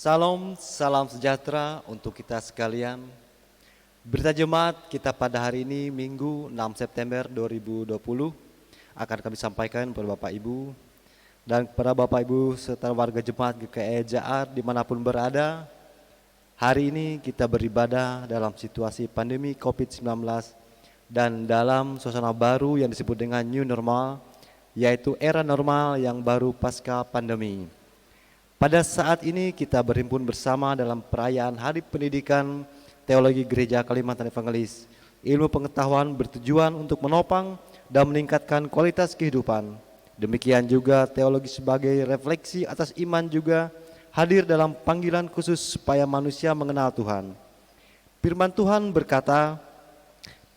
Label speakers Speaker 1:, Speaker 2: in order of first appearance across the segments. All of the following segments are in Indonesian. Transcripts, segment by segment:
Speaker 1: Salam, salam sejahtera untuk kita sekalian. Berita Jemaat kita pada hari ini Minggu 6 September 2020 akan kami sampaikan kepada Bapak Ibu dan kepada Bapak Ibu serta warga Jemaat GKI JAR dimanapun berada. Hari ini kita beribadah dalam situasi pandemi COVID-19 dan dalam suasana baru yang disebut dengan New Normal, yaitu era normal yang baru pasca pandemi. Pada saat ini kita berhimpun bersama dalam perayaan Hari Pendidikan Teologi Gereja Kalimantan Evangelis. Ilmu pengetahuan bertujuan untuk menopang dan meningkatkan kualitas kehidupan. Demikian juga teologi sebagai refleksi atas iman juga hadir dalam panggilan khusus supaya manusia mengenal Tuhan. Firman Tuhan berkata,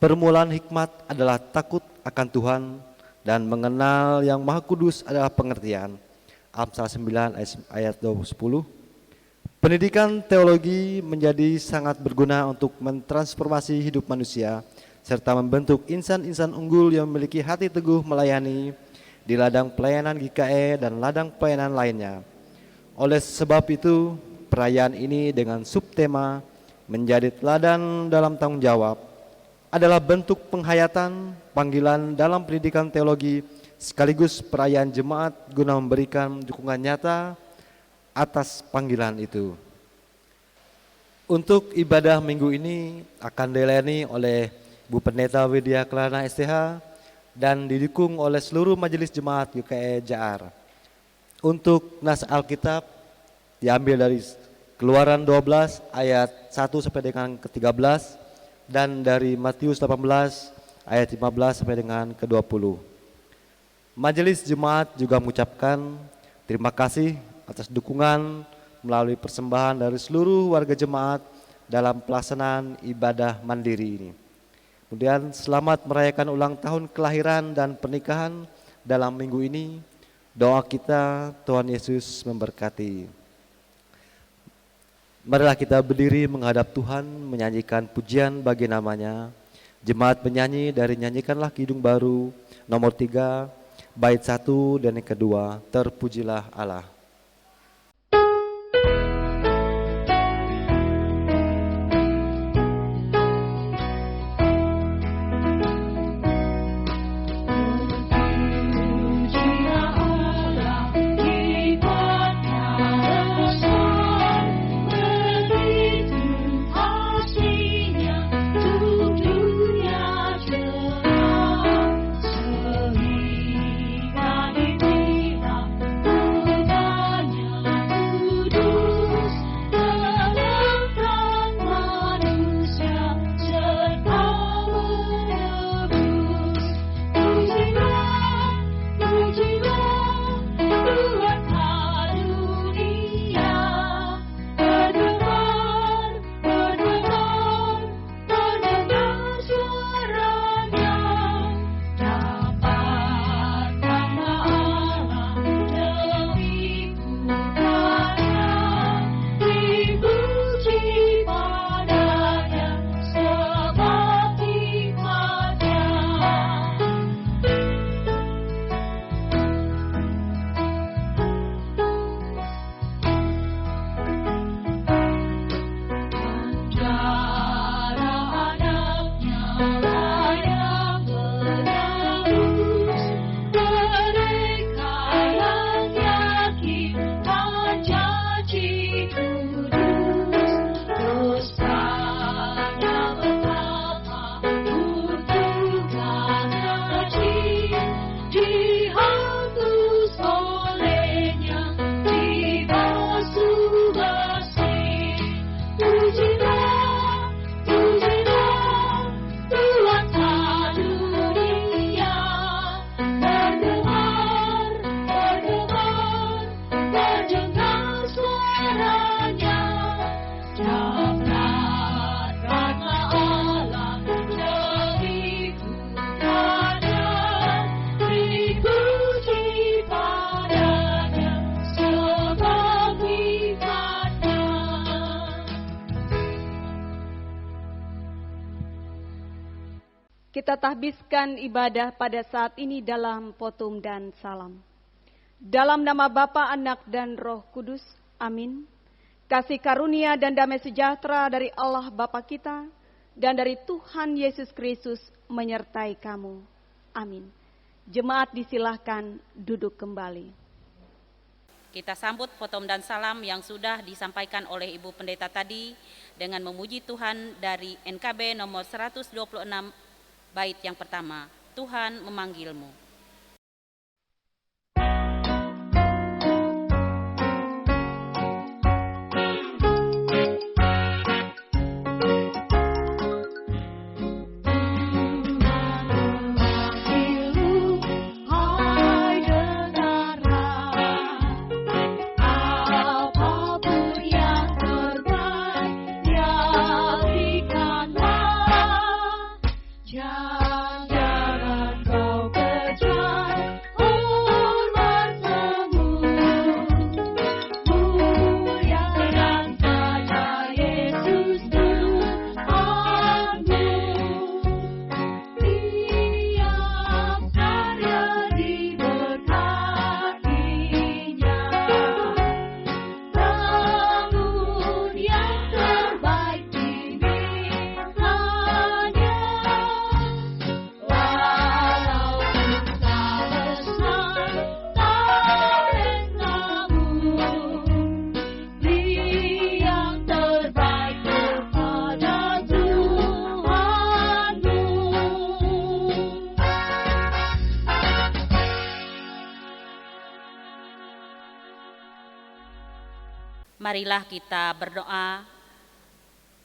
Speaker 1: permulaan hikmat adalah takut akan Tuhan dan mengenal yang Maha Kudus adalah pengertian. Amsal 9 ayat 10. Pendidikan teologi menjadi sangat berguna untuk mentransformasi hidup manusia serta membentuk insan-insan unggul yang memiliki hati teguh melayani di ladang pelayanan GKI dan ladang pelayanan lainnya. Oleh sebab itu, perayaan ini dengan subtema menjadi teladan dalam tanggung jawab adalah bentuk penghayatan panggilan dalam pendidikan teologi sekaligus perayaan jemaat guna memberikan dukungan nyata atas panggilan itu. Untuk ibadah minggu ini akan dilayani oleh Bu Pendeta Widya Kelana STH dan didukung oleh seluruh majelis jemaat GKI JAR. Untuk nas Alkitab diambil dari Keluaran 12 ayat 1 sampai dengan ke-13 dan dari Matius 18 ayat 15 sampai dengan ke-20. Majelis Jemaat juga mengucapkan terima kasih atas dukungan melalui persembahan dari seluruh warga jemaat dalam pelaksanaan ibadah mandiri ini. Kemudian selamat merayakan ulang tahun kelahiran dan pernikahan dalam minggu ini. Doa kita, Tuhan Yesus memberkati. Marilah kita berdiri menghadap Tuhan menyanyikan pujian bagi namanya. Jemaat menyanyi dari Nyanyikanlah Kidung Baru nomor 3 bait 1 dan yang kedua, terpujilah Allah.
Speaker 2: Kita tahbiskan ibadah pada saat ini dalam potum dan salam. Dalam nama Bapa, Anak, dan Roh Kudus. Amin. Kasih karunia dan damai sejahtera dari Allah Bapa kita dan dari Tuhan Yesus Kristus menyertai kamu. Amin. Jemaat disilahkan duduk kembali.
Speaker 3: Kita sambut potom dan salam yang sudah disampaikan oleh Ibu Pendeta tadi dengan memuji Tuhan dari NKB nomor 126 bait yang pertama. Tuhan memanggilmu. Marilah kita berdoa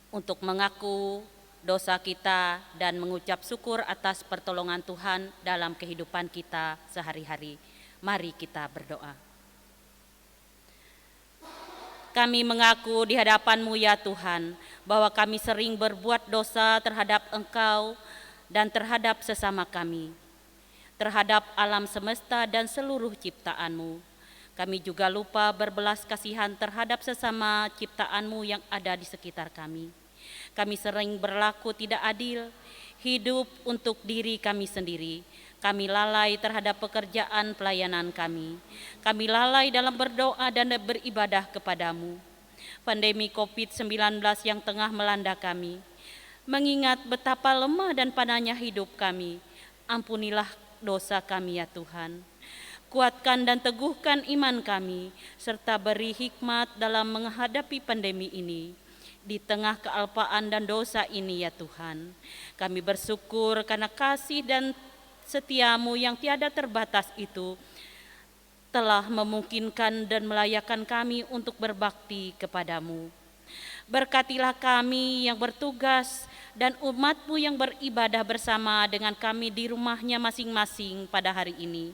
Speaker 3: untuk mengaku dosa kita dan mengucap syukur atas pertolongan Tuhan dalam kehidupan kita sehari-hari. Mari kita berdoa. Kami mengaku di hadapan-Mu ya Tuhan, bahwa kami sering berbuat dosa terhadap Engkau dan terhadap sesama kami, terhadap alam semesta dan seluruh ciptaan-Mu. Kami juga lupa berbelas kasihan terhadap sesama ciptaan-Mu yang ada di sekitar kami. Kami sering berlaku tidak adil, hidup untuk diri kami sendiri. Kami lalai terhadap pekerjaan pelayanan kami. Kami lalai dalam berdoa dan beribadah kepadamu. Pandemi COVID-19 yang tengah melanda kami, mengingat betapa lemah dan panahnya hidup kami, ampunilah dosa kami ya Tuhan. Kuatkan dan teguhkan iman kami, serta beri hikmat dalam menghadapi pandemi ini. Di tengah kealpaan dan dosa ini ya Tuhan, kami bersyukur karena kasih dan setia-Mu yang tiada terbatas itu telah memungkinkan dan melayakkan kami untuk berbakti kepadamu. Berkatilah kami yang bertugas dan umat-Mu yang beribadah bersama dengan kami di rumahnya masing-masing pada hari ini.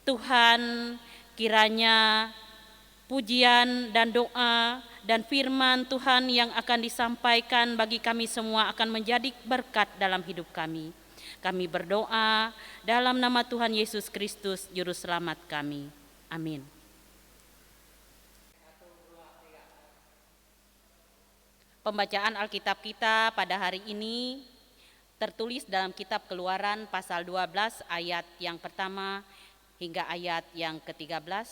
Speaker 3: Tuhan, kiranya pujian dan doa dan firman Tuhan yang akan disampaikan bagi kami semua akan menjadi berkat dalam hidup kami. Kami berdoa dalam nama Tuhan Yesus Kristus, Juru Selamat kami. Amin. Pembacaan Alkitab kita pada hari ini tertulis dalam kitab Keluaran pasal 12 ayat yang pertama hingga ayat yang ke-13,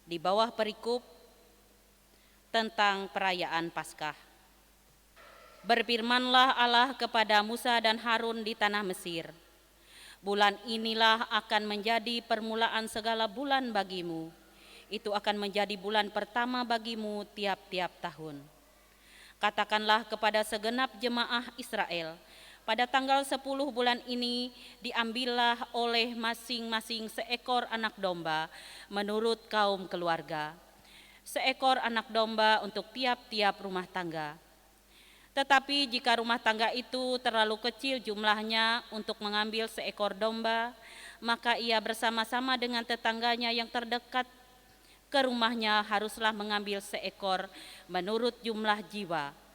Speaker 3: di bawah perikop tentang perayaan Paskah. Berfirmanlah Allah kepada Musa dan Harun di tanah Mesir, bulan inilah akan menjadi permulaan segala bulan bagimu. Itu akan menjadi bulan pertama bagimu tiap-tiap tahun. Katakanlah kepada segenap jemaah Israel, pada tanggal 10 bulan ini diambillah oleh masing-masing seekor anak domba menurut kaum keluarga. Seekor anak domba untuk tiap-tiap rumah tangga. Tetapi jika rumah tangga itu terlalu kecil jumlahnya untuk mengambil seekor domba, maka ia bersama-sama dengan tetangganya yang terdekat ke rumahnya haruslah mengambil seekor menurut jumlah jiwa.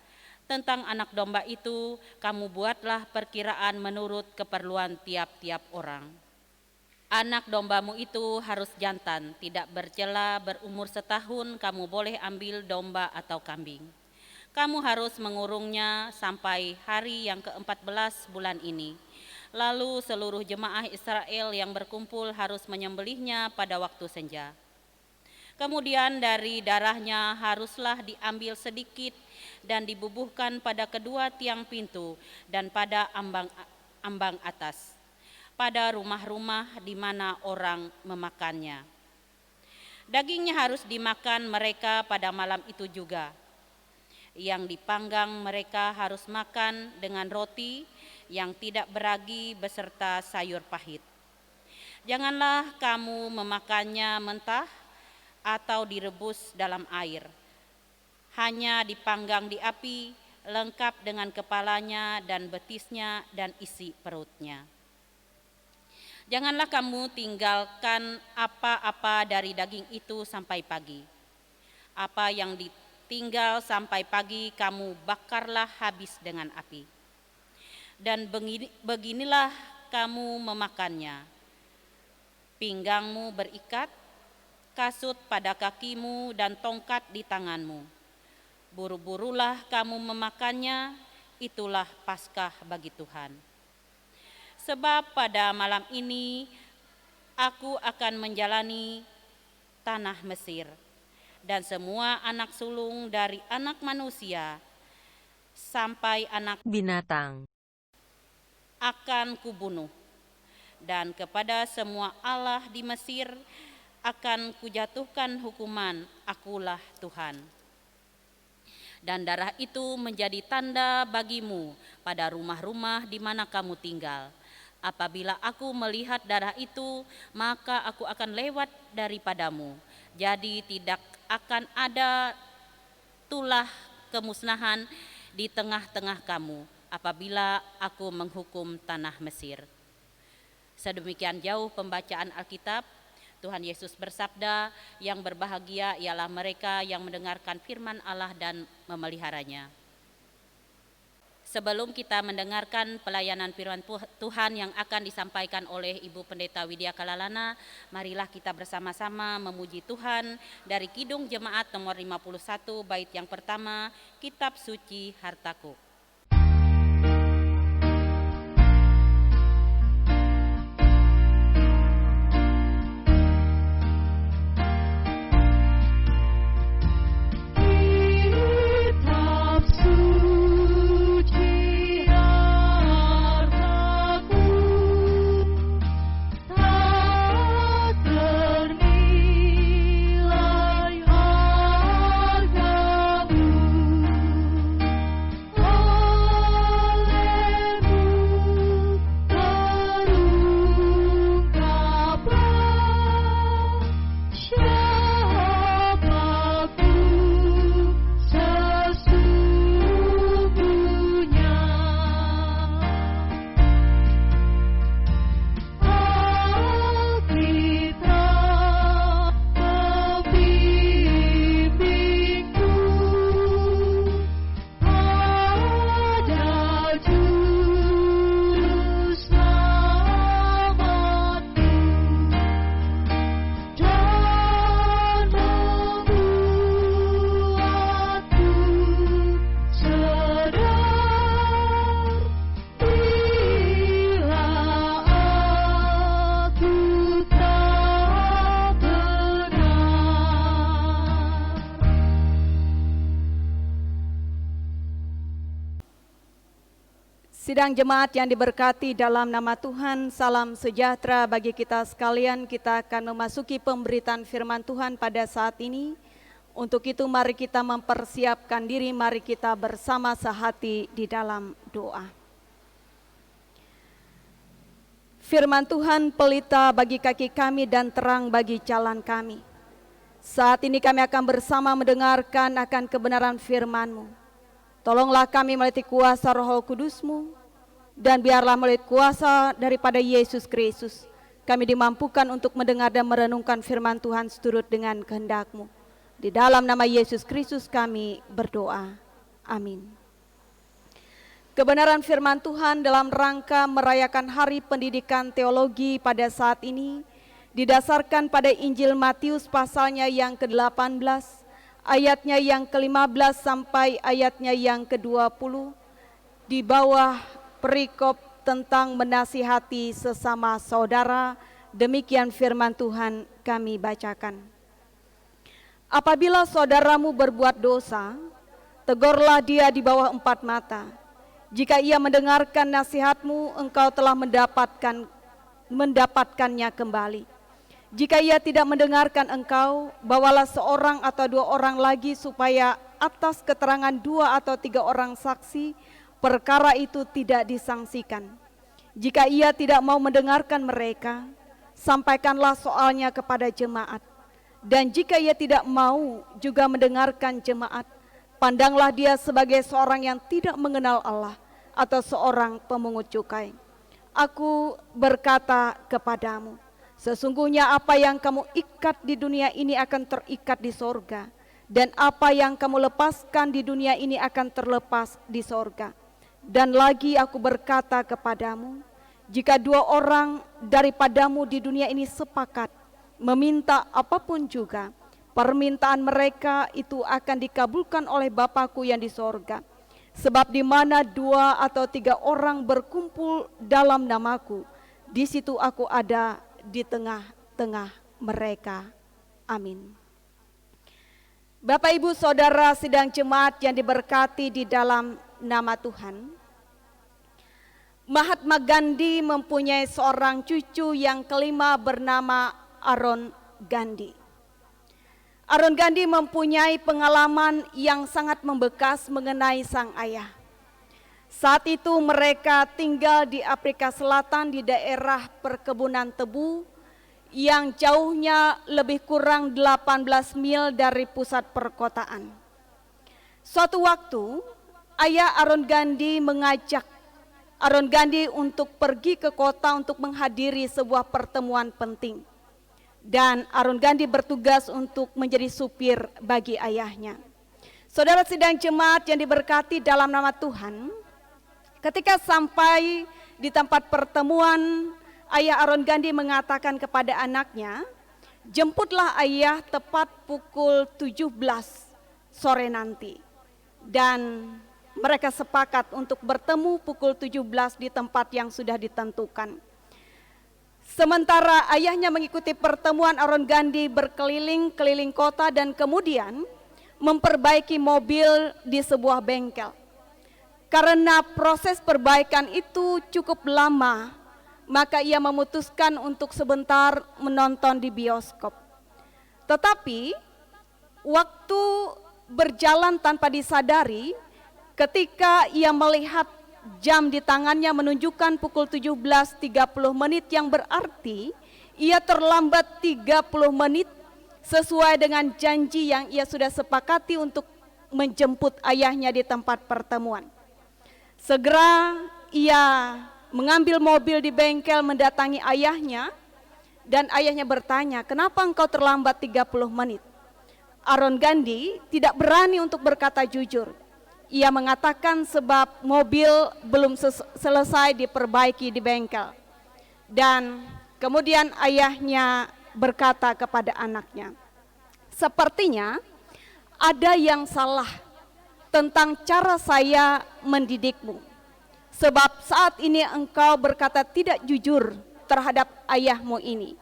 Speaker 3: Tentang anak domba itu, kamu buatlah perkiraan menurut keperluan tiap-tiap orang. Anak dombamu itu harus jantan, tidak bercela, berumur setahun, kamu boleh ambil domba atau kambing. Kamu harus mengurungnya sampai hari yang ke-14 bulan ini. Lalu seluruh jemaah Israel yang berkumpul harus menyembelihnya pada waktu senja. Kemudian dari darahnya haruslah diambil sedikit dan dibubuhkan pada kedua tiang pintu dan pada ambang atas, pada rumah-rumah di mana orang memakannya. Dagingnya harus dimakan mereka pada malam itu juga. Yang dipanggang mereka harus makan dengan roti yang tidak beragi beserta sayur pahit. Janganlah kamu memakannya mentah atau direbus dalam air. Hanya dipanggang di api, lengkap dengan kepalanya dan betisnya dan isi perutnya. Janganlah kamu tinggalkan apa-apa dari daging itu sampai pagi. Apa yang ditinggal sampai pagi kamu bakarlah habis dengan api. Dan beginilah kamu memakannya. Pinggangmu berikat, kasut pada kakimu dan tongkat di tanganmu. Buru-burulah kamu memakannya, itulah Paskah bagi Tuhan. Sebab pada malam ini aku akan menjalani tanah Mesir, dan semua anak sulung dari anak manusia sampai anak
Speaker 4: binatang
Speaker 3: akan kubunuh, dan kepada semua Allah di Mesir akan kujatuhkan hukuman, akulah Tuhan. Dan darah itu menjadi tanda bagimu pada rumah-rumah di mana kamu tinggal. Apabila aku melihat darah itu, maka aku akan lewat daripadamu. Jadi tidak akan ada tulah kemusnahan di tengah-tengah kamu apabila aku menghukum tanah Mesir. Sedemikian jauh pembacaan Alkitab. Tuhan Yesus bersabda, yang berbahagia ialah mereka yang mendengarkan firman Allah dan memeliharanya. Sebelum kita mendengarkan pelayanan firman Tuhan yang akan disampaikan oleh Ibu Pendeta Widya Kalalana, marilah kita bersama-sama memuji Tuhan dari Kidung Jemaat nomor 51 bait yang pertama, Kitab Suci Hartaku.
Speaker 2: Sidang jemaat yang diberkati dalam nama Tuhan, salam sejahtera bagi kita sekalian. Kita akan memasuki pemberitaan firman Tuhan pada saat ini. Untuk itu mari kita mempersiapkan diri, mari kita bersama sehati di dalam doa. Firman Tuhan pelita bagi kaki kami dan terang bagi jalan kami. Saat ini kami akan bersama mendengarkan akan kebenaran firman-Mu. Tolonglah kami melalui kuasa Roh Kudus-Mu, dan biarlah melalui kuasa daripada Yesus Kristus, kami dimampukan untuk mendengar dan merenungkan firman Tuhan seturut dengan kehendak-Mu. Di dalam nama Yesus Kristus kami berdoa. Amin. Kebenaran firman Tuhan dalam rangka merayakan Hari Pendidikan Teologi pada saat ini didasarkan pada Injil Matius pasalnya yang ke-18, ayatnya yang ke-15 sampai ayatnya yang ke-20, di bawah perikop tentang menasihati sesama saudara. Demikian firman Tuhan kami bacakan. Apabila saudaramu berbuat dosa, tegurlah dia di bawah 4 mata. Jika ia mendengarkan nasihatmu, engkau telah mendapatkannya kembali. Jika ia tidak mendengarkan engkau, bawalah seorang atau 2 orang lagi supaya atas keterangan 2 atau 3 orang saksi, perkara itu tidak disangsikan. Jika ia tidak mau mendengarkan mereka, sampaikanlah soalnya kepada jemaat. Dan jika ia tidak mau juga mendengarkan jemaat, pandanglah dia sebagai seorang yang tidak mengenal Allah atau seorang pemungut cukai. Aku berkata kepadamu, sesungguhnya apa yang kamu ikat di dunia ini akan terikat di sorga, dan apa yang kamu lepaskan di dunia ini akan terlepas di sorga. Dan lagi aku berkata kepadamu, jika 2 orang daripadamu di dunia ini sepakat meminta apapun juga, permintaan mereka itu akan dikabulkan oleh Bapa-Ku yang di sorga. Sebab di mana 2 atau 3 orang berkumpul dalam nama-Ku, di situ aku ada di tengah-tengah mereka. Amin. Bapak, Ibu, Saudara sidang jemaat yang diberkati di dalam nama Tuhan, Mahatma Gandhi mempunyai seorang cucu yang kelima bernama Aaron Gandhi. Aaron Gandhi mempunyai pengalaman yang sangat membekas mengenai sang ayah. Saat itu mereka tinggal di Afrika Selatan di daerah perkebunan tebu yang jauhnya lebih kurang 18 mil dari pusat perkotaan. Suatu waktu, ayah Aaron Gandhi mengajak Aaron Gandhi untuk pergi ke kota untuk menghadiri sebuah pertemuan penting. Dan Aaron Gandhi bertugas untuk menjadi supir bagi ayahnya. Saudara sidang jemaat yang diberkati dalam nama Tuhan, ketika sampai di tempat pertemuan, ayah Aaron Gandhi mengatakan kepada anaknya, jemputlah ayah tepat pukul 17 sore nanti. Dan mereka sepakat untuk bertemu pukul 17 di tempat yang sudah ditentukan. Sementara ayahnya mengikuti pertemuan, Aaron Gandhi berkeliling-keliling kota dan kemudian memperbaiki mobil di sebuah bengkel. Karena proses perbaikan itu cukup lama, maka ia memutuskan untuk sebentar menonton di bioskop. Tetapi waktu berjalan tanpa disadari, ketika ia melihat jam di tangannya menunjukkan pukul 17.30 menit, yang berarti ia terlambat 30 menit sesuai dengan janji yang ia sudah sepakati untuk menjemput ayahnya di tempat pertemuan. Segera ia mengambil mobil di bengkel mendatangi ayahnya dan ayahnya bertanya, "Kenapa engkau terlambat 30 menit?" Aaron Gandhi tidak berani untuk berkata jujur. Ia mengatakan sebab mobil belum selesai diperbaiki di bengkel. Dan kemudian ayahnya berkata kepada anaknya, "Sepertinya ada yang salah tentang cara saya mendidikmu. Sebab saat ini engkau berkata tidak jujur terhadap ayahmu ini.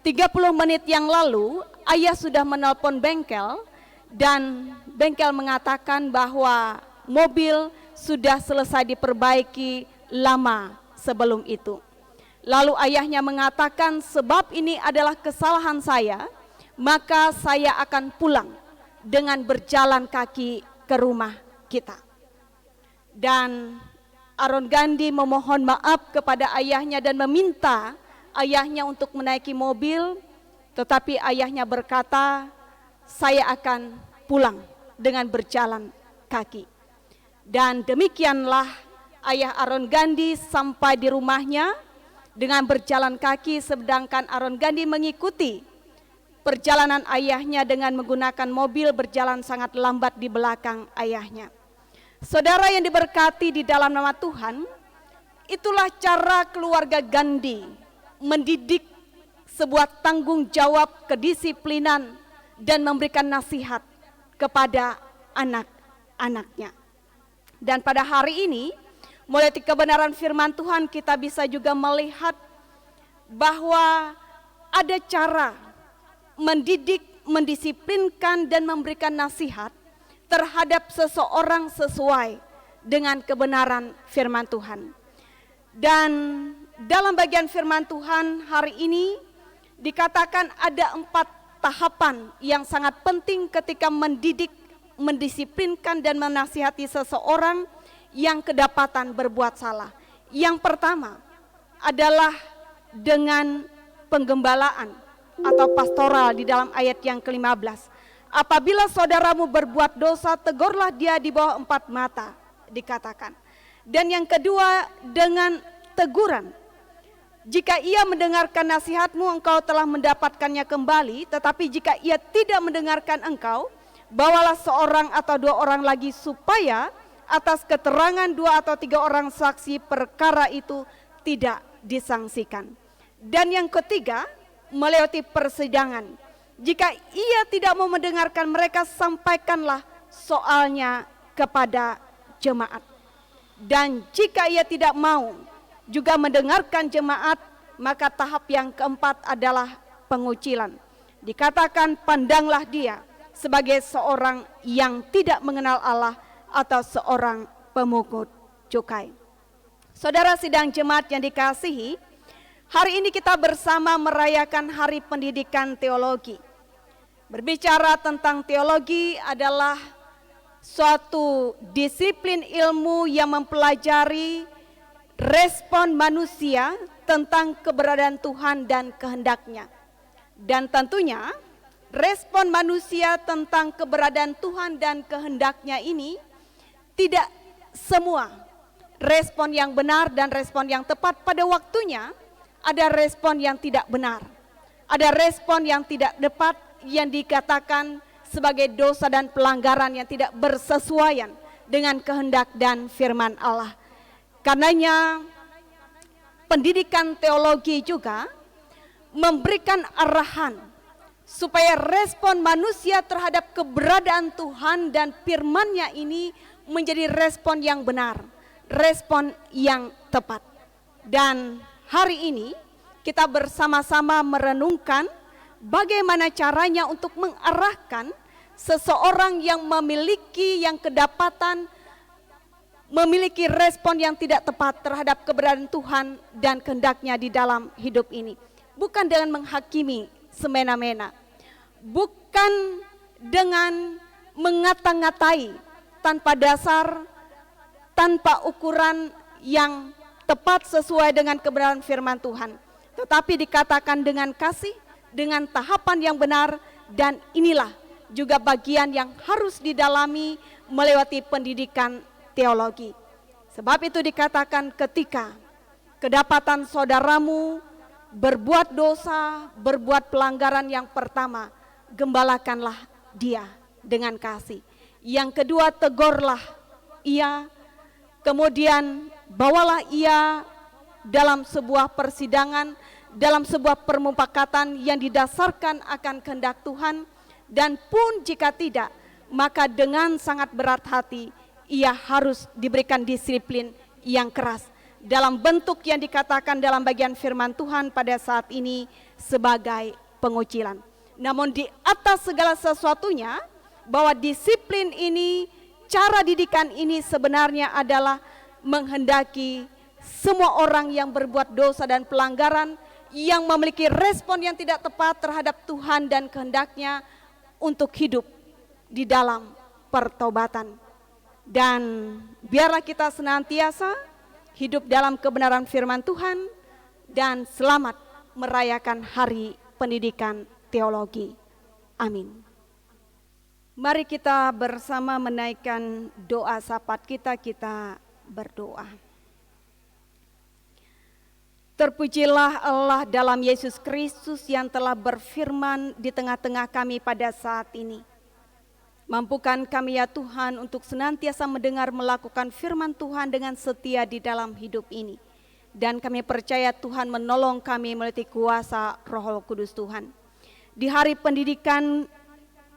Speaker 2: 30 menit yang lalu ayah sudah menelpon bengkel dan bengkel mengatakan bahwa mobil sudah selesai diperbaiki lama sebelum itu. Lalu ayahnya mengatakan, sebab ini adalah kesalahan saya, maka saya akan pulang dengan berjalan kaki ke rumah kita." Dan Aaron Gandhi memohon maaf kepada ayahnya dan meminta ayahnya untuk menaiki mobil, tetapi ayahnya berkata, "Saya akan pulang dengan berjalan kaki." Dan demikianlah ayah Aaron Gandhi sampai di rumahnya dengan berjalan kaki, sedangkan Aaron Gandhi mengikuti perjalanan ayahnya dengan menggunakan mobil berjalan sangat lambat di belakang ayahnya. Saudara yang diberkati di dalam nama Tuhan, itulah cara keluarga Gandhi mendidik sebuah tanggung jawab, kedisiplinan, dan memberikan nasihat kepada anak-anaknya. Dan pada hari ini, mulai dari kebenaran firman Tuhan, kita bisa juga melihat bahwa ada cara mendidik mendisiplinkan dan memberikan nasihat terhadap seseorang sesuai dengan kebenaran firman Tuhan. Dan dalam bagian firman Tuhan hari ini dikatakan ada 4 tahapan yang sangat penting ketika mendidik, mendisiplinkan dan menasihati seseorang yang kedapatan berbuat salah. Yang pertama adalah dengan penggembalaan atau pastoral di dalam ayat yang ke-15. Apabila saudaramu berbuat dosa, tegurlah dia di bawah 4 mata, dikatakan. Dan yang kedua dengan teguran. Jika ia mendengarkan nasihatmu, engkau telah mendapatkannya kembali. Tetapi jika ia tidak mendengarkan engkau, bawalah seorang atau 2 orang lagi, supaya atas keterangan 2 atau 3 orang saksi perkara itu tidak disangsikan. Dan yang ketiga, melewati persidangan. Jika ia tidak mau mendengarkan mereka, sampaikanlah soalnya kepada jemaat. Dan jika ia tidak mau juga mendengarkan jemaat, maka tahap yang keempat adalah pengucilan. Dikatakan pandanglah dia sebagai seorang yang tidak mengenal Allah atau seorang pemungut cukai. Saudara sidang jemaat yang dikasihi, hari ini kita bersama merayakan Hari Pendidikan Teologi. Berbicara tentang teologi adalah suatu disiplin ilmu yang mempelajari respon manusia tentang keberadaan Tuhan dan kehendaknya. Dan tentunya respon manusia tentang keberadaan Tuhan dan kehendaknya ini tidak semua respon yang benar dan respon yang tepat pada waktunya. Ada respon yang tidak benar, ada respon yang tidak tepat yang dikatakan sebagai dosa dan pelanggaran yang tidak bersesuaian dengan kehendak dan firman Allah. Karenanya pendidikan teologi juga memberikan arahan supaya respon manusia terhadap keberadaan Tuhan dan firman-Nya ini menjadi respon yang benar, respon yang tepat. Dan hari ini kita bersama-sama merenungkan bagaimana caranya untuk mengarahkan seseorang yang memiliki yang kedapatan memiliki respon yang tidak tepat terhadap keberadaan Tuhan dan kehendak-Nya di dalam hidup ini. Bukan dengan menghakimi semena-mena, bukan dengan mengata-ngatai tanpa dasar, tanpa ukuran yang tepat sesuai dengan kebenaran firman Tuhan, tetapi dikatakan dengan kasih, dengan tahapan yang benar. Dan inilah juga bagian yang harus didalami melewati pendidikan teologi. Sebab itu dikatakan ketika kedapatan saudaramu berbuat dosa, berbuat pelanggaran, yang pertama, gembalakanlah dia dengan kasih. Yang kedua, tegurlah ia. Kemudian bawalah ia dalam sebuah persidangan, dalam sebuah permufakatan yang didasarkan akan kehendak Tuhan. Dan pun jika tidak, maka dengan sangat berat hati ia harus diberikan disiplin yang keras dalam bentuk yang dikatakan dalam bagian firman Tuhan pada saat ini sebagai pengucilan. Namun di atas segala sesuatunya, bahwa disiplin ini, cara didikan ini sebenarnya adalah menghendaki semua orang yang berbuat dosa dan pelanggaran, yang memiliki respon yang tidak tepat terhadap Tuhan dan kehendak-Nya, untuk hidup di dalam pertobatan. Dan biarlah kita senantiasa hidup dalam kebenaran firman Tuhan dan selamat merayakan Hari Pendidikan Teologi. Amin. Mari kita bersama menaikkan doa syafaat kita berdoa. Terpujilah Allah dalam Yesus Kristus yang telah berfirman di tengah-tengah kami pada saat ini. Mampukan kami ya Tuhan untuk senantiasa mendengar melakukan firman Tuhan dengan setia di dalam hidup ini. Dan kami percaya Tuhan menolong kami melalui kuasa Roh Kudus Tuhan. Di Hari Pendidikan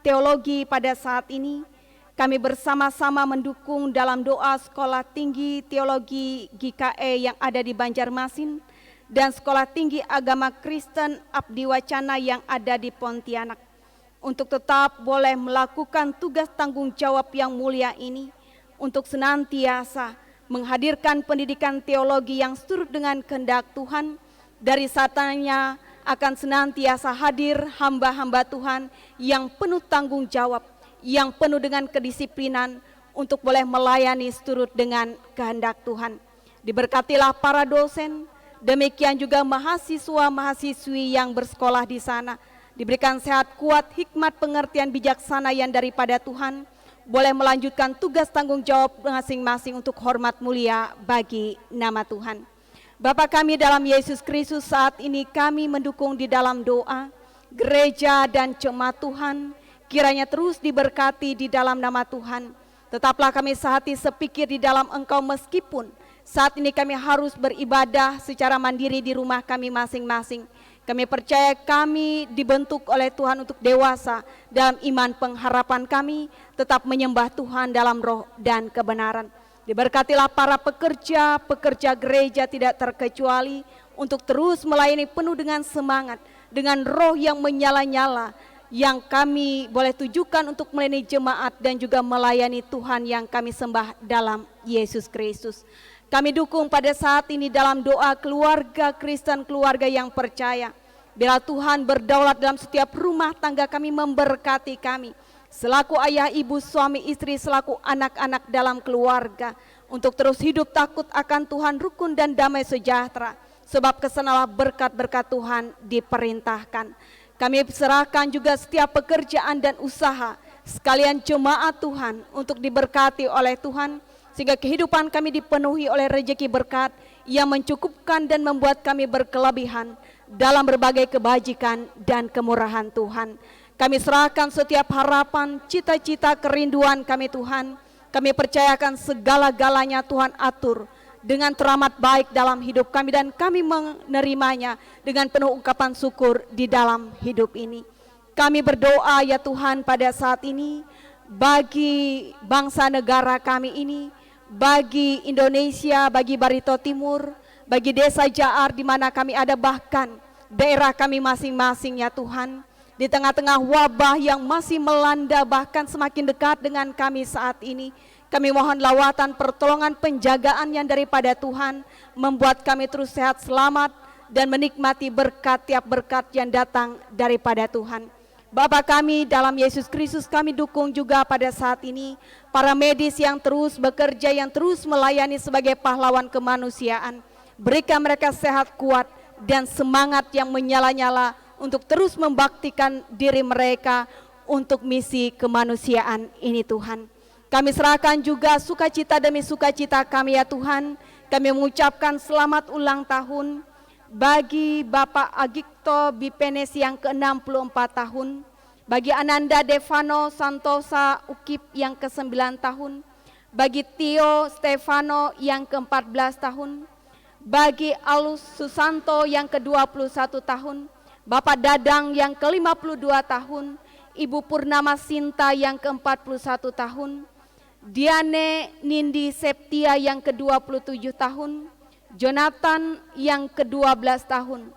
Speaker 2: Teologi pada saat ini, kami bersama-sama mendukung dalam doa Sekolah Tinggi Teologi GKE yang ada di Banjarmasin dan Sekolah Tinggi Agama Kristen Abdi Wacana yang ada di Pontianak. untuk tetap boleh melakukan tugas tanggung jawab yang mulia ini, untuk senantiasa menghadirkan pendidikan teologi yang seturut dengan kehendak Tuhan. Dari satannya akan senantiasa hadir hamba-hamba Tuhan yang penuh tanggung jawab, yang penuh dengan kedisiplinan untuk boleh melayani seturut dengan kehendak Tuhan. Diberkatilah para dosen, demikian juga mahasiswa-mahasiswi yang bersekolah di sana. Diberikan sehat kuat, hikmat, pengertian bijaksana yang daripada Tuhan, boleh melanjutkan tugas tanggung jawab masing-masing untuk hormat mulia bagi nama Tuhan. Bapa kami dalam Yesus Kristus, saat ini kami mendukung di dalam doa gereja dan jemaat Tuhan, kiranya terus diberkati di dalam nama Tuhan. Tetaplah kami sehati sepikir di dalam Engkau, meskipun saat ini kami harus beribadah secara mandiri di rumah kami masing-masing. Kami percaya kami dibentuk oleh Tuhan untuk dewasa dalam iman pengharapan kami, tetap menyembah Tuhan dalam roh dan kebenaran. Diberkatilah para pekerja gereja tidak terkecuali untuk terus melayani penuh dengan semangat, dengan roh yang menyala-nyala, yang kami boleh tujukan untuk melayani jemaat dan juga melayani Tuhan yang kami sembah dalam Yesus Kristus. Kami dukung pada saat ini dalam doa keluarga Kristen, keluarga yang percaya. Biarlah Tuhan berdaulat dalam setiap rumah tangga kami, memberkati kami. Selaku ayah, ibu, suami, istri, selaku anak-anak dalam keluarga. Untuk terus hidup takut akan Tuhan, rukun dan damai sejahtera. Sebab kesanalah berkat-berkat Tuhan diperintahkan. Kami serahkan juga setiap pekerjaan dan usaha, sekalian jemaat Tuhan, untuk diberkati oleh Tuhan, sehingga kehidupan kami dipenuhi oleh rejeki berkat yang mencukupkan dan membuat kami berkelebihan dalam berbagai kebajikan dan kemurahan Tuhan. Kami serahkan setiap harapan, cita-cita, kerinduan kami Tuhan. Kami percayakan segala-galanya Tuhan atur dengan teramat baik dalam hidup kami, dan kami menerimanya dengan penuh ungkapan syukur di dalam hidup ini. Kami berdoa ya Tuhan pada saat ini bagi bangsa negara kami ini, bagi Indonesia, bagi Barito Timur, bagi desa Jaar di mana kami ada, bahkan daerah kami masing-masing ya Tuhan. Di tengah-tengah wabah yang masih melanda bahkan semakin dekat dengan kami saat ini, kami mohon lawatan, pertolongan, penjagaan yang daripada Tuhan, membuat kami terus sehat, selamat, dan menikmati berkat, tiap berkat yang datang daripada Tuhan. Bapa kami dalam Yesus Kristus, kami dukung juga pada saat ini para medis yang terus bekerja, yang terus melayani sebagai pahlawan kemanusiaan. Berikan mereka sehat kuat dan semangat yang menyala-nyala untuk terus membaktikan diri mereka untuk misi kemanusiaan ini Tuhan. Kami serahkan juga sukacita demi sukacita kami ya Tuhan. Kami mengucapkan selamat ulang tahun bagi Bapak Agikto Bipenes yang ke-64 tahun, bagi Ananda Devano Santosa Ukip yang ke-9 tahun, bagi Tio Stefano yang ke-14 tahun, bagi Alus Susanto yang ke-21 tahun, Bapak Dadang yang ke-52 tahun, Ibu Purnama Sinta yang ke-41 tahun, Diane Nindi Septia yang ke-27 tahun, Jonathan yang ke-12 tahun,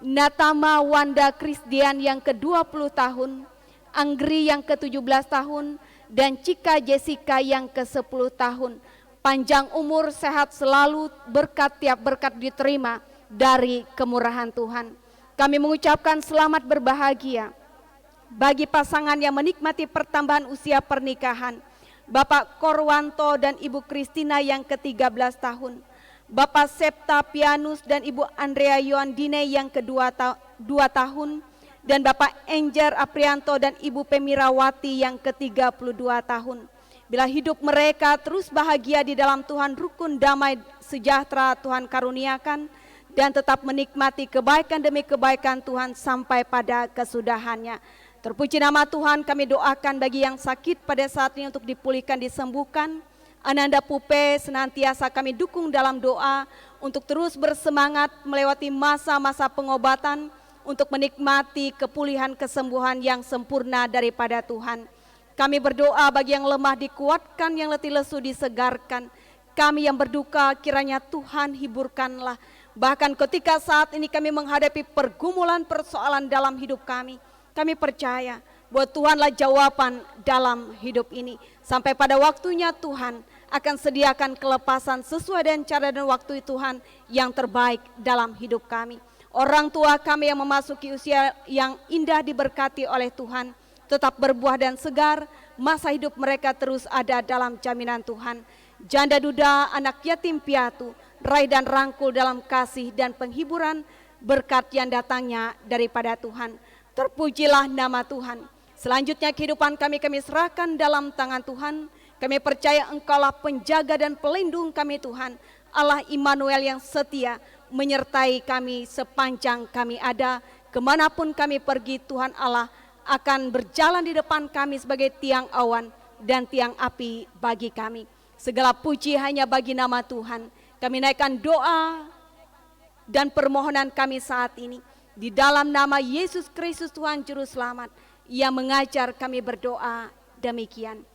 Speaker 2: Natama Wanda Krisdian yang ke-20 tahun, Anggri yang ke-17 tahun, dan Cika Jessica yang ke-10 tahun. Panjang umur, sehat selalu, berkat tiap berkat diterima dari kemurahan Tuhan. Kami mengucapkan selamat berbahagia bagi pasangan yang menikmati pertambahan usia pernikahan, Bapak Korwanto dan Ibu Kristina yang ke-13 tahun, Bapak Septa Pianus dan Ibu Andrea Yoandine yang ke-2 tahun, dan Bapak Enjer Aprianto dan Ibu Pemirawati yang ke-32 tahun. Bila hidup mereka terus bahagia di dalam Tuhan, rukun damai sejahtera Tuhan karuniakan, dan tetap menikmati kebaikan demi kebaikan Tuhan sampai pada kesudahannya. Terpuji nama Tuhan. Kami doakan bagi yang sakit pada saat ini untuk dipulihkan, disembuhkan. Ananda Pupe senantiasa kami dukung dalam doa untuk terus bersemangat melewati masa-masa pengobatan, untuk menikmati kepulihan kesembuhan yang sempurna daripada Tuhan. Kami berdoa bagi yang lemah dikuatkan, yang letih lesu disegarkan. Kami yang berduka kiranya Tuhan hiburkanlah. Bahkan ketika saat ini kami menghadapi pergumulan persoalan dalam hidup kami percaya bahwa Tuhanlah jawaban dalam hidup ini. Sampai pada waktunya Tuhan akan sediakan kelepasan sesuai dengan cara dan waktu Tuhan yang terbaik dalam hidup kami. Orang tua kami yang memasuki usia yang indah diberkati oleh Tuhan, tetap berbuah dan segar, masa hidup mereka terus ada dalam jaminan Tuhan. Janda duda, anak yatim piatu, raih dan rangkul dalam kasih dan penghiburan, berkat yang datangnya daripada Tuhan. Terpujilah nama Tuhan. Selanjutnya kehidupan kami serahkan dalam tangan Tuhan. Kami percaya Engkaulah penjaga dan pelindung kami Tuhan, Allah Immanuel yang setia, menyertai kami sepanjang kami ada. Kemanapun kami pergi, Tuhan Allah akan berjalan di depan kami sebagai tiang awan dan tiang api bagi kami. Segala puji hanya bagi nama Tuhan. Kami naikkan doa dan permohonan kami saat ini di dalam nama Yesus Kristus Tuhan Juru Selamat yang mengajar kami berdoa demikian.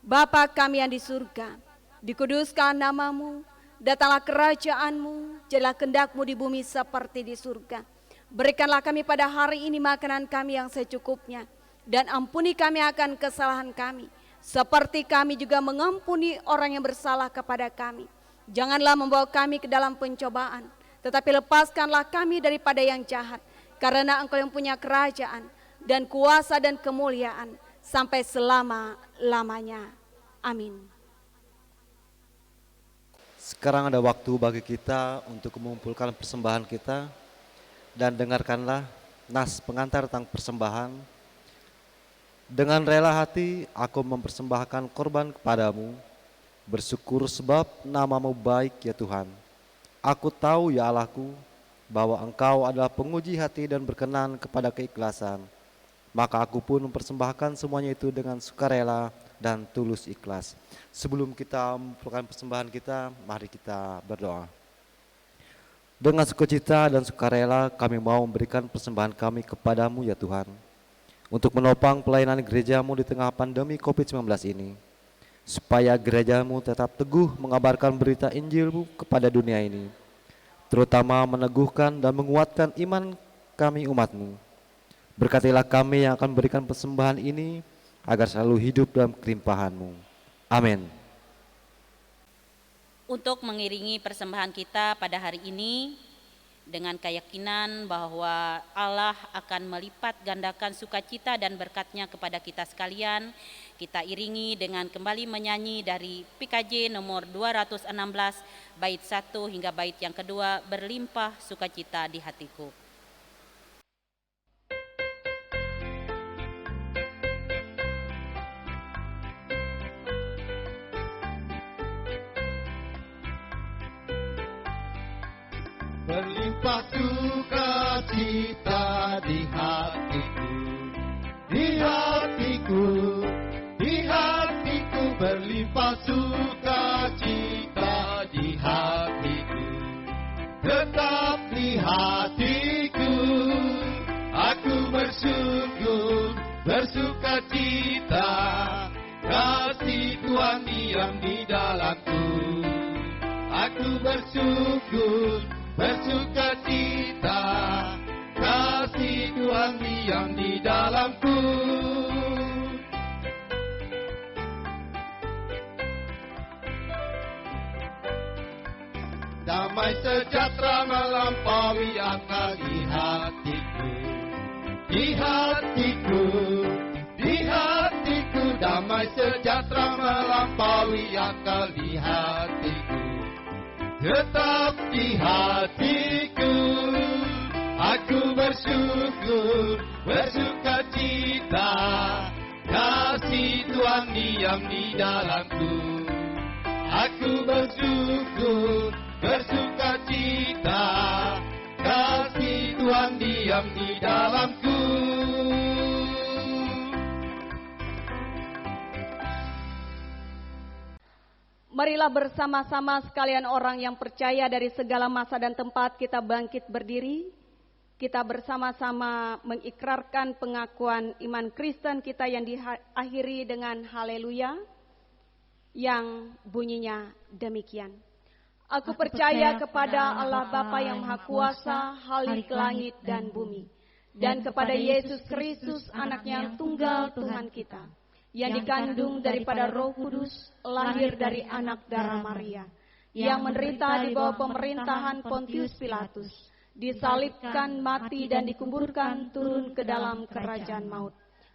Speaker 2: Bapa kami yang di surga, dikuduskan namamu, datanglah kerajaanmu, jadilah kehendak-Mu di bumi seperti di surga. Berikanlah kami pada hari ini makanan kami yang secukupnya, dan ampuni kami akan kesalahan kami, seperti kami juga mengampuni orang yang bersalah kepada kami. Janganlah membawa kami ke dalam pencobaan, tetapi lepaskanlah kami daripada yang jahat, karena Engkau yang punya kerajaan dan kuasa dan kemuliaan sampai selama-lamanya. Amin.
Speaker 1: Sekarang ada waktu bagi kita untuk mengumpulkan persembahan kita, dan dengarkanlah nas pengantar tentang persembahan. Dengan rela hati aku mempersembahkan korban kepadamu, bersyukur sebab nama-Mu baik ya Tuhan. Aku tahu ya Allahku, bahwa Engkau adalah penguji hati dan berkenan kepada keikhlasan. Maka aku pun mempersembahkan semuanya itu dengan sukarela dan tulus ikhlas. Sebelum kita mengumpulkan persembahan kita, mari kita berdoa. Dengan sukacita dan sukarela kami mau memberikan persembahan kami kepadamu ya Tuhan, untuk menopang pelayanan gerejamu di tengah pandemi COVID-19 ini, supaya gerejamu tetap teguh mengabarkan berita Injil-Mu kepada dunia ini, terutama meneguhkan dan menguatkan iman kami umat-Mu. Berkatilah kami yang akan memberikan persembahan ini, agar selalu hidup dalam kelimpahan-Mu. Amin.
Speaker 3: Untuk mengiringi persembahan kita pada hari ini, dengan keyakinan bahwa Allah akan melipat gandakan sukacita dan berkat-Nya kepada kita sekalian, kita iringi dengan kembali menyanyi dari PKJ nomor 216, bait 1 hingga bait yang kedua, berlimpah sukacita di hatiku.
Speaker 4: Berlimpah sukacita di hatiku, di hatiku, di hatiku. Berlimpah sukacita di hatiku, tetap di hatiku. Aku bersyukur, bersukacita, kasih Tuhan diam di dalamku. Aku bersyukur, bersukacita, kasih Tuhan diam di dalamku. Damai sejahtera melampaui akal di hatiku, di hatiku, di hatiku. Damai sejahtera melampaui akal di hatiku, tetap di hatiku. Aku bersyukur, bersukacita, kasih Tuhan diam di dalamku. Aku bersyukur, bersukacita, kasih Tuhan diam di dalamku.
Speaker 2: Marilah bersama-sama sekalian orang yang percaya dari segala masa dan tempat kita bangkit berdiri. Kita bersama-sama mengikrarkan pengakuan iman Kristen kita yang diakhiri dengan haleluya, yang bunyinya demikian. Aku percaya kepada Allah Bapa yang Maha Kuasa, Khalik langit dan bumi, dan kepada Yesus Kristus, anaknya yang tunggal Tuhan kita, yang dikandung daripada Roh Kudus, lahir dari anak darah Maria, yang menderita di bawah pemerintahan Pontius Pilatus, disalibkan, mati, dan dikuburkan, turun ke dalam kerajaan maut.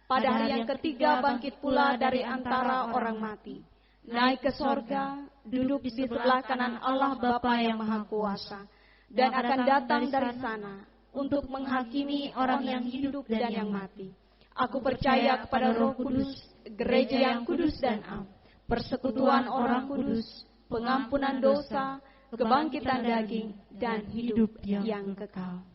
Speaker 2: Pada hari yang ketiga bangkit pula dari antara orang mati, naik ke sorga, duduk di sebelah kanan Allah Bapa yang Maha Kuasa, dan akan datang dari sana untuk menghakimi orang yang hidup dan yang mati. Aku percaya kepada Roh Kudus, gereja yang kudus dan am, persekutuan orang kudus, pengampunan dosa, kebangkitan daging, dan hidup yang kekal.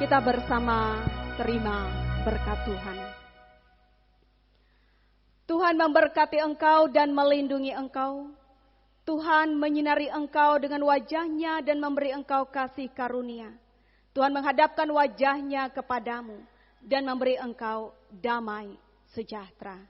Speaker 2: Kita bersama terima berkat Tuhan. Tuhan memberkati engkau dan melindungi engkau. Tuhan menyinari engkau dengan wajah-Nya dan memberi engkau kasih karunia. Tuhan menghadapkan wajah-Nya kepadamu dan memberi engkau damai sejahtera.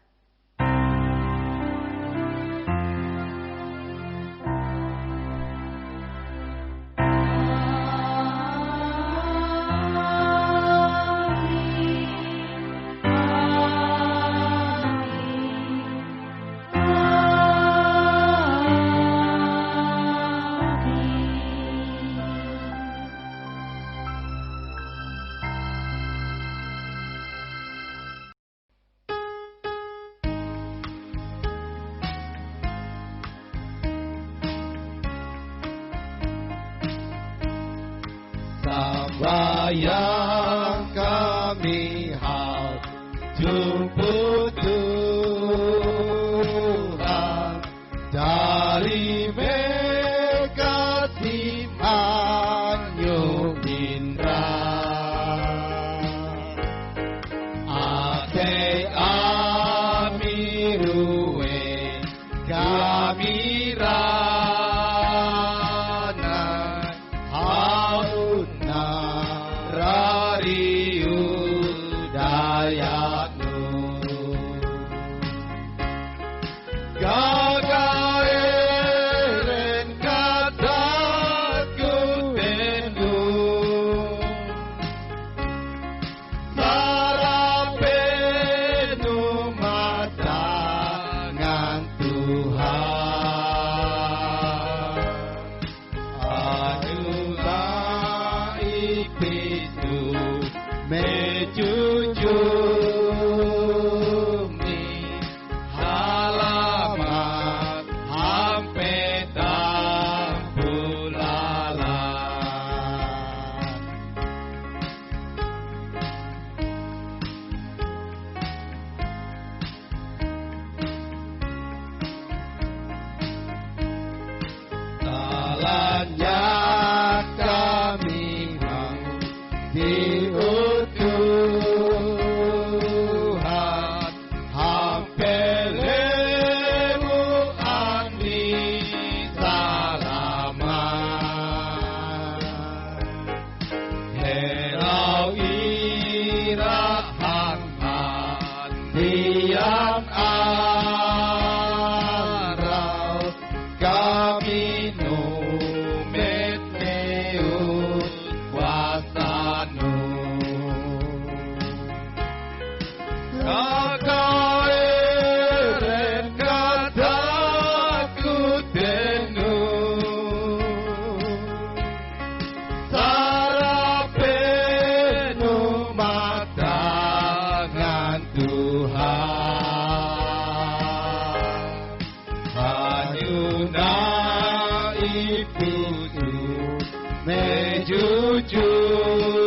Speaker 4: Yang kami jemput Tuhan dari mereka Simanyung Indra Ate Amirue Kamira
Speaker 5: Jujur